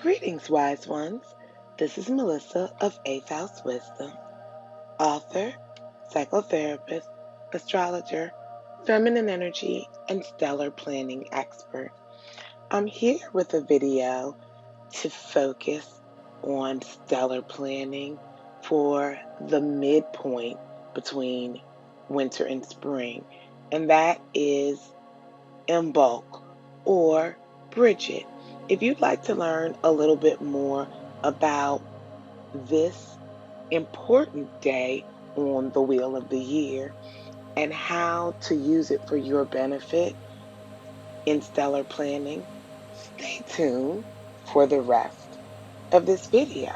Greetings, wise ones. This is Melissa of 8th House Wisdom, author, psychotherapist, astrologer, feminine energy, and stellar planning expert. I'm here with a video to focus on stellar planning for the midpoint between winter and spring, and that is Imbolc or Brigid. If you'd like to learn a little bit more about this important day on the wheel of the year and how to use it for your benefit in stellar planning, stay tuned for the rest of this video.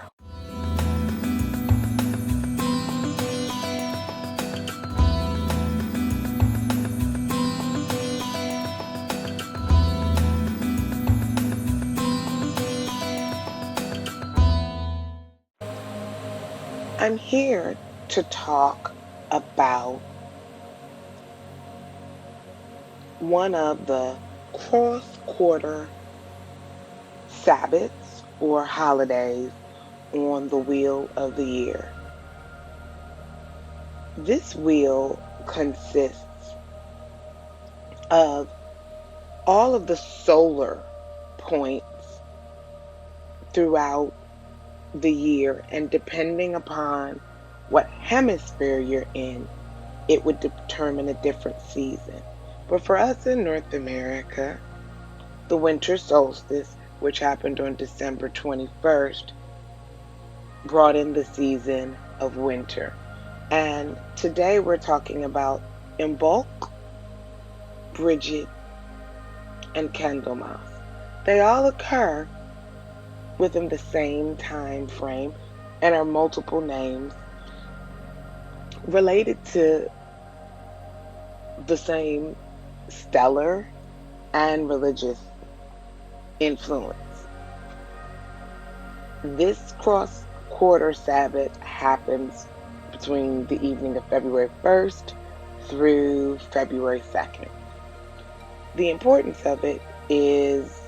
I'm here to talk about one of the cross-quarter Sabbaths or holidays on the wheel of the year. This wheel consists of all of the solar points throughout the year, and depending upon what hemisphere you're in, it would determine a different season. But for us in North America, the Winter Solstice, which happened on December 21st, brought in the season of winter. And today we're talking about Imbolc, Brigid, and Candlemas. They all occur within the same time frame and are multiple names related to the same stellar and religious influence. This cross-quarter Sabbath happens between the evening of February 1st through February 2nd. The importance of it is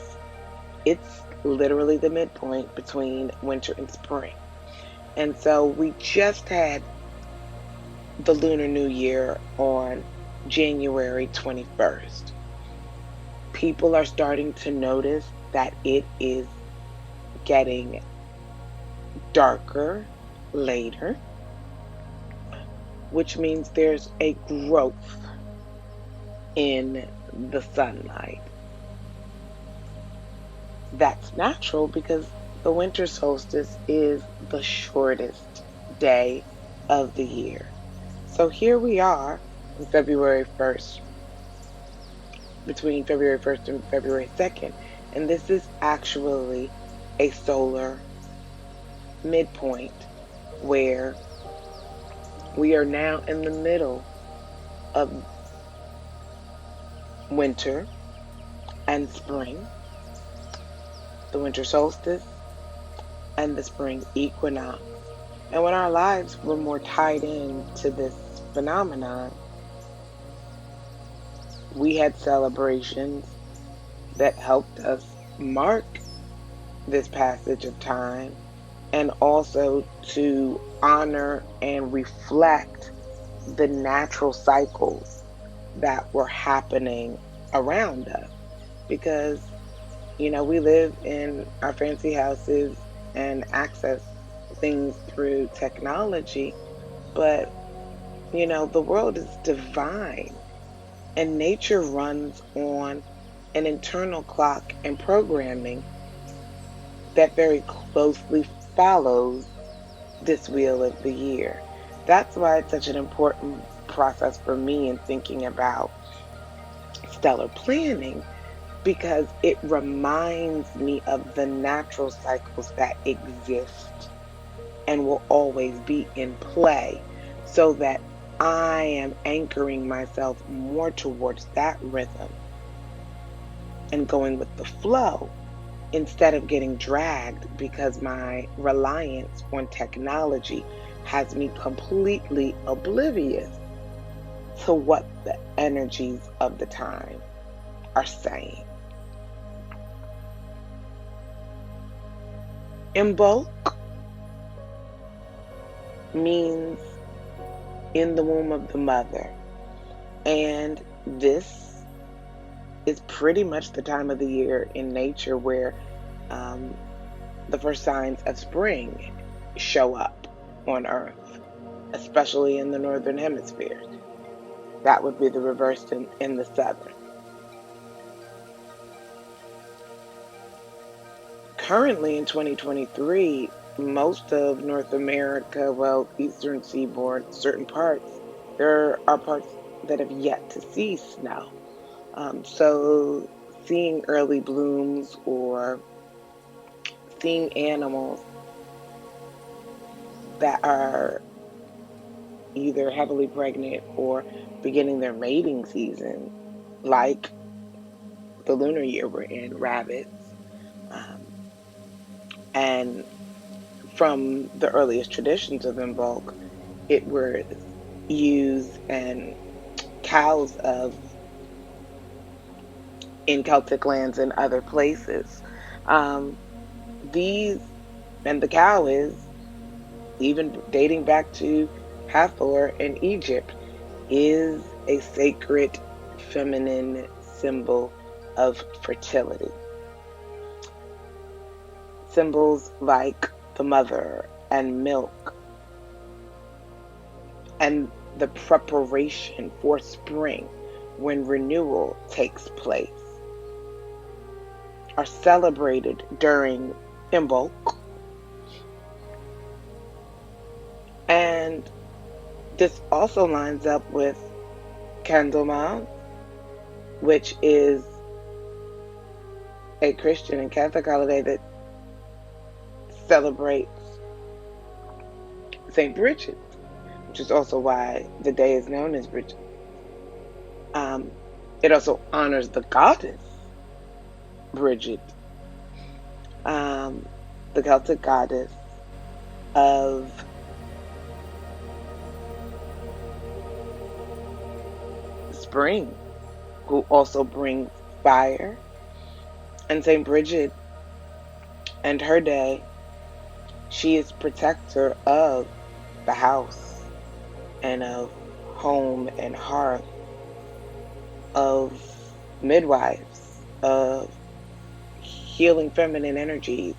it's literally the midpoint between winter and spring. And so we just had the Lunar New Year on January 21st. People are starting to notice that it is getting darker later, which means there's a growth in the sunlight. That's natural because the winter solstice is the shortest day of the year. So here we are on February 1st, between February 1st and February 2nd, and this is actually a solar midpoint where we are now in the middle of winter and spring, the winter solstice and the spring equinox. And when our lives were more tied in to this phenomenon, we had celebrations that helped us mark this passage of time and also to honor and reflect the natural cycles that were happening around us. Because we live in our fancy houses and access things through technology, but, the world is divine and nature runs on an internal clock and programming that very closely follows this wheel of the year. That's why it's such an important process for me in thinking about stellar planning, because it reminds me of the natural cycles that exist and will always be in play, so that I am anchoring myself more towards that rhythm and going with the flow instead of getting dragged because my reliance on technology has me completely oblivious to what the energies of the time are saying. Imbolc means in the womb of the mother. And this is pretty much the time of the year in nature where the first signs of spring show up on Earth, especially in the northern hemisphere. That would be the reverse in the southern. Currently in 2023, most of North America, well, eastern seaboard, certain parts, there are parts that have yet to see snow. So seeing early blooms or seeing animals that are either heavily pregnant or beginning their mating season, like the lunar year we're in, rabbits, and from the earliest traditions of Imbolc, it was used and cows of in Celtic lands and other places. These and the cow is even dating back to Hathor in Egypt is a sacred feminine symbol of fertility. Symbols like the mother and milk and the preparation for spring when renewal takes place are celebrated during Imbolc. And this also lines up with Candlemas, which is a Christian and Catholic holiday that celebrates St. Brigid, which is also why the day is known as Brigid. It also honors the goddess Brigid, the Celtic goddess of spring, who also brings fire. And St. Brigid and her day, she is protector of the house and of home and hearth, of midwives, of healing feminine energies,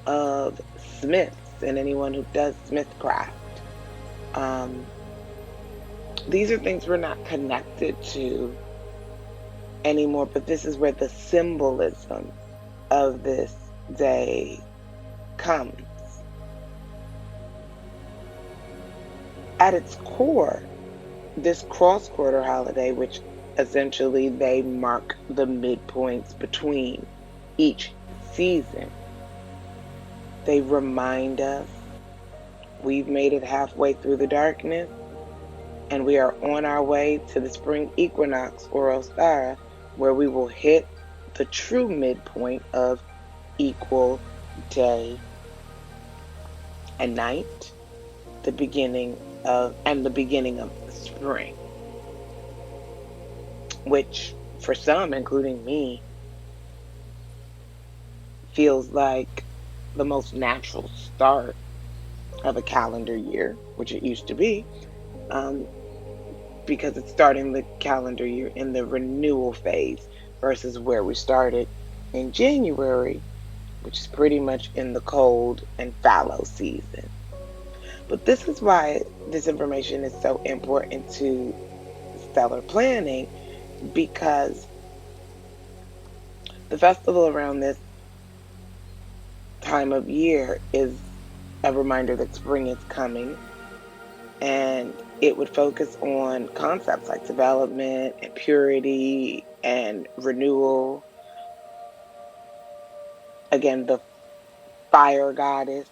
of smiths and anyone who does smithcraft. These are things we're not connected to anymore, but this is where the symbolism of this day comes. At its core, this cross-quarter holiday, which essentially they mark the midpoints between each season, they remind us we've made it halfway through the darkness and we are on our way to the Spring Equinox or Ostara, where we will hit the true midpoint of equal day and night, the beginning of spring, which for some, including me, feels like the most natural start of a calendar year, which it used to be, because it's starting the calendar year in the renewal phase versus where we started in January, which is pretty much in the cold and fallow season. But this is why this information is so important to stellar planning, because the festival around this time of year is a reminder that spring is coming, and it would focus on concepts like development and purity and renewal. Again, the fire goddess,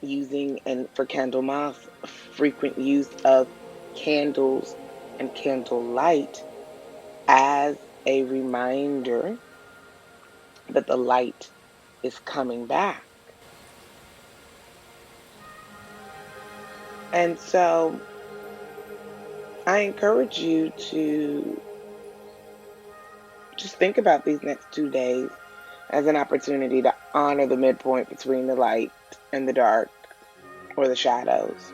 using, and for Candlemas, frequent use of candles and candlelight as a reminder that the light is coming back. And so I encourage you to just think about these next 2 days as an opportunity to honor the midpoint between the light and the dark, or the shadows.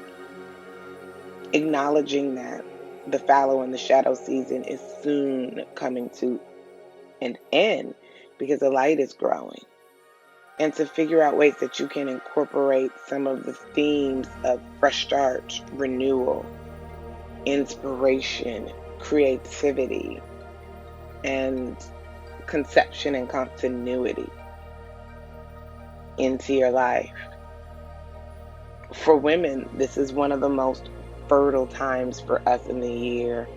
Acknowledging that the fallow and the shadow season is soon coming to an end because the light is growing. And to figure out ways that you can incorporate some of the themes of fresh start, renewal, inspiration, creativity, and conception and continuity into your life. For women, this is one of the most fertile times for us in the year,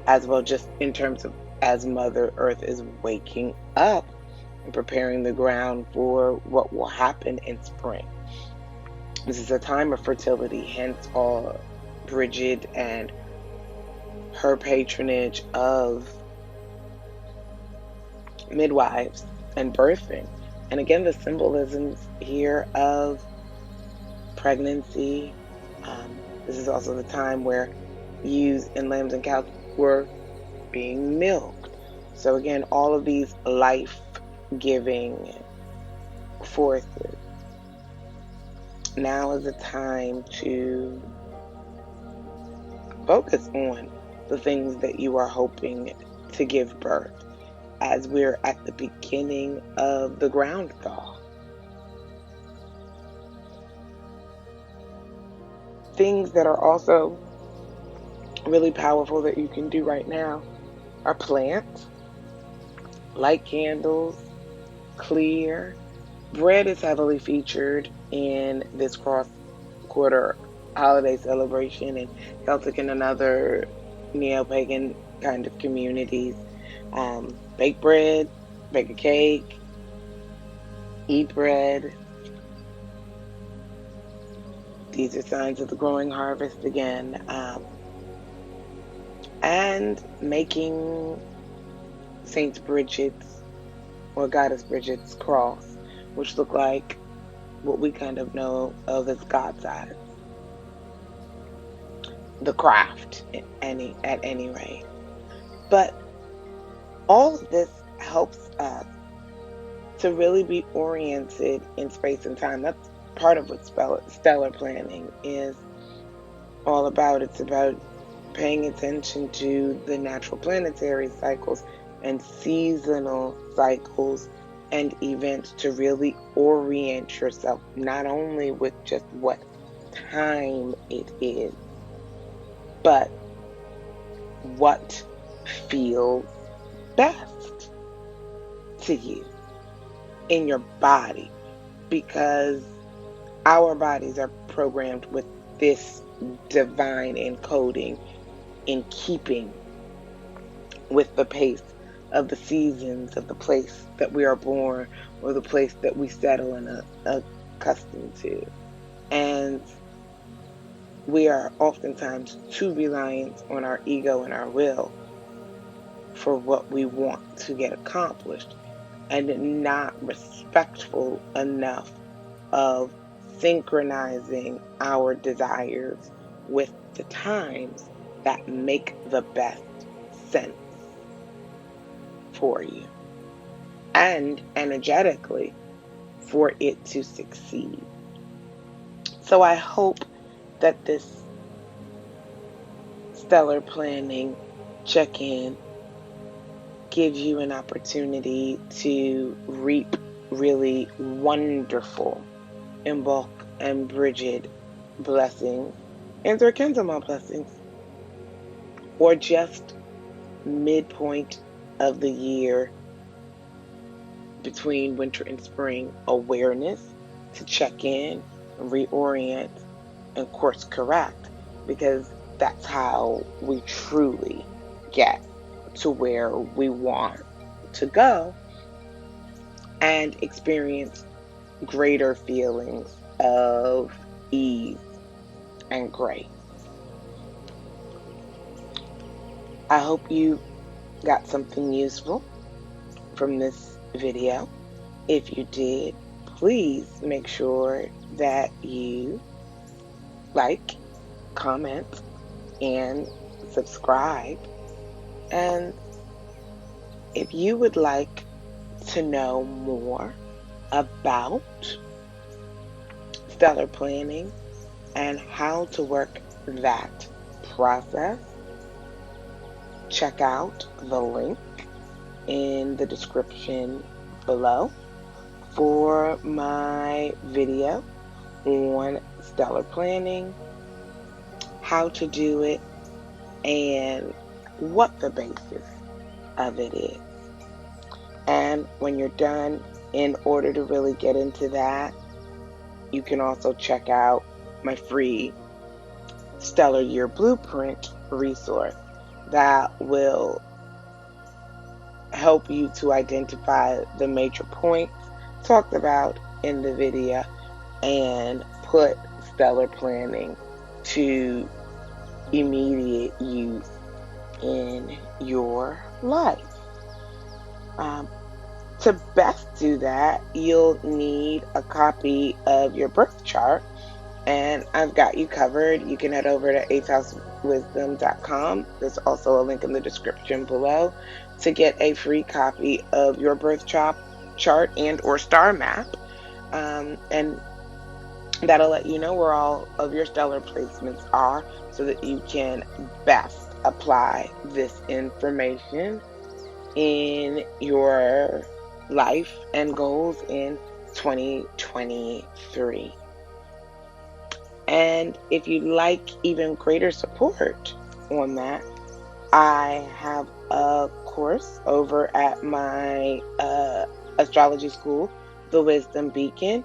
as well, just in terms of as Mother Earth is waking up and preparing the ground for what will happen in spring. This is a time of fertility, hence all Brigid and her patronage of midwives and birthing. And again, the symbolisms here of pregnancy. This is also the time where ewes and lambs and cows were being milked. So again, all of these life-giving forces. Now is the time to focus on the things that you are hoping to give birth, as we're at the beginning of the ground thaw. Things that are also really powerful that you can do right now are plant, light candles, clear. Bread is heavily featured in this cross-quarter holiday celebration in Celtic and other neo-pagan kind of communities. Bake bread, bake a cake, eat bread. These are signs of the growing harvest again. And making Saint Brigid's or Goddess Brigid's cross, which look like what we kind of know of as God's eyes. The craft, at any rate. But all of this helps us to really be oriented in space and time. That's part of what stellar planning is all about. It's about paying attention to the natural planetary cycles and seasonal cycles and events to really orient yourself, not only with just what time it is, but what feels best to you in your body, because our bodies are programmed with this divine encoding in keeping with the pace of the seasons of the place that we are born or the place that we settle and are accustomed to. And we are oftentimes too reliant on our ego and our will for what we want to get accomplished, and not respectful enough of synchronizing our desires with the times that make the best sense for you and energetically for it to succeed. So I hope that this stellar planning check-in gives you an opportunity to reap really wonderful Imbolc and Brigid blessings and their Candlemas blessings, or just midpoint of the year between winter and spring awareness to check in, reorient, and course correct, because that's how we truly get to where we want to go and experience greater feelings of ease and grace. I hope you got something useful from this video. If you did, please make sure that you like, comment, and subscribe. And if you would like to know more about stellar planning and how to work that process, check out the link in the description below for my video on stellar planning, how to do it, and what the basis of it is. And when you're done, in order to really get into that, you can also check out my free Stellar Year Blueprint resource that will help you to identify the major points talked about in the video and put stellar planning to immediate use in your life. To best do that, you'll need a copy of your birth chart, and I've got you covered. You can head over to 8thhousewisdom.com. There's also a link in the description below to get a free copy of your birth chart and or star map, and that'll let you know where all of your stellar placements are so that you can best apply this information in your life and goals in 2023. And if you'd like even greater support on that, I have a course over at my astrology school, The Wisdom Beacon,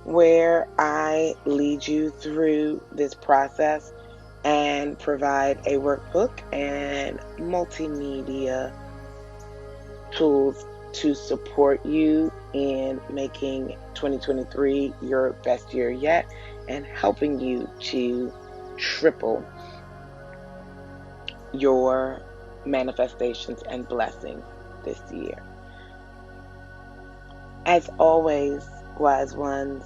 where I lead you through this process and provide a workbook and multimedia tools to support you in making 2023 your best year yet and helping you to triple your manifestations and blessings this year. As always, wise ones,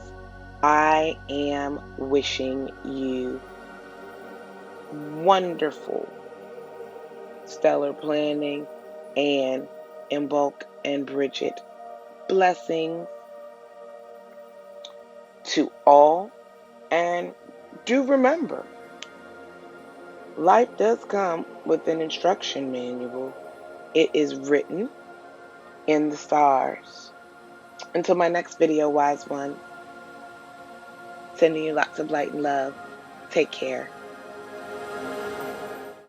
I am wishing you wonderful stellar planning and Imbolc and Brigid blessings to all. And do remember, life does come with an instruction manual. It is written in the stars. Until my next video, wise one, sending you lots of light and love. Take care.